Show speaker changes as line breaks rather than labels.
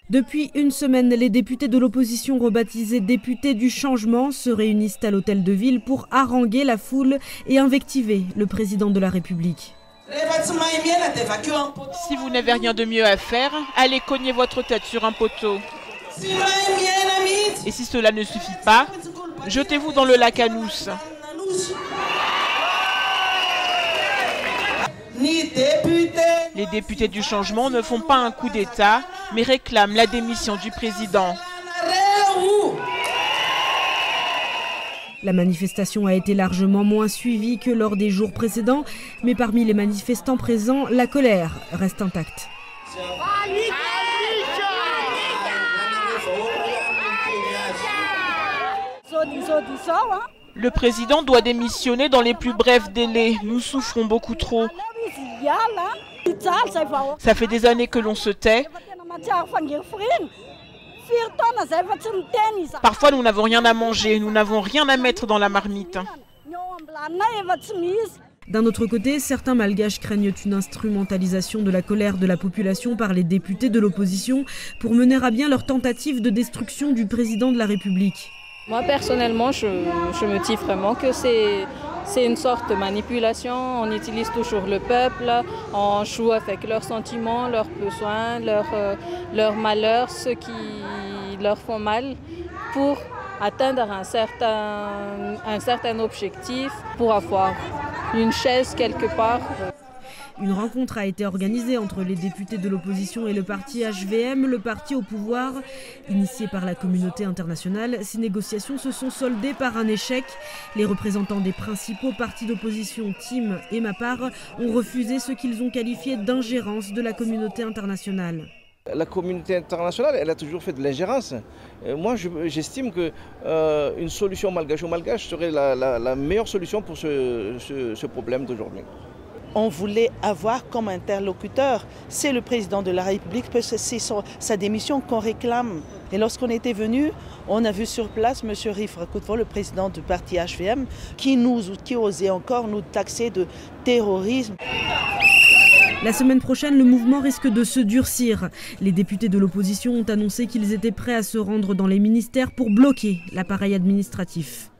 Depuis une semaine, les députés de l'opposition rebaptisés députés du changement se réunissent à l'hôtel de ville pour haranguer la foule et invectiver le président de la République.
Si vous n'avez rien de mieux à faire, allez cogner votre tête sur un poteau. Et si cela ne suffit pas, jetez-vous dans le lac Anous. Les députés du changement ne font pas un coup d'État, mais réclament la démission du président.
La manifestation a été largement moins suivie que lors des jours précédents, mais parmi les manifestants présents, la colère reste intacte.
Le président doit démissionner dans les plus brefs délais. Nous souffrons beaucoup trop. Ça fait des années que l'on se tait. Parfois, nous n'avons rien à manger, nous n'avons rien à mettre dans la marmite.
D'un autre côté, certains malgaches craignent une instrumentalisation de la colère de la population par les députés de l'opposition pour mener à bien leur tentative de destruction du président de la République.
Moi, personnellement, je me dis vraiment que c'est une sorte de manipulation. On utilise toujours le peuple, on joue avec leurs sentiments, leurs besoins, leurs malheurs, ceux qui leur font mal, pour atteindre un certain objectif, pour avoir une chaise quelque part.
Une rencontre a été organisée entre les députés de l'opposition et le parti HVM, le parti au pouvoir. Initié par la communauté internationale, ces négociations se sont soldées par un échec. Les représentants des principaux partis d'opposition, Team et MAPAR, ont refusé ce qu'ils ont qualifié d'ingérence de la communauté internationale.
La communauté internationale, elle a toujours fait de l'ingérence. Moi, j'estime qu'une solution malgache serait la meilleure solution pour ce problème d'aujourd'hui.
On voulait avoir comme interlocuteur, c'est le président de la République, parce que c'est sa démission qu'on réclame. Et lorsqu'on était venu, on a vu sur place M. Rif Rakoudvo, le président du parti HVM, qui osait encore nous taxer de terrorisme.
La semaine prochaine, le mouvement risque de se durcir. Les députés de l'opposition ont annoncé qu'ils étaient prêts à se rendre dans les ministères pour bloquer l'appareil administratif.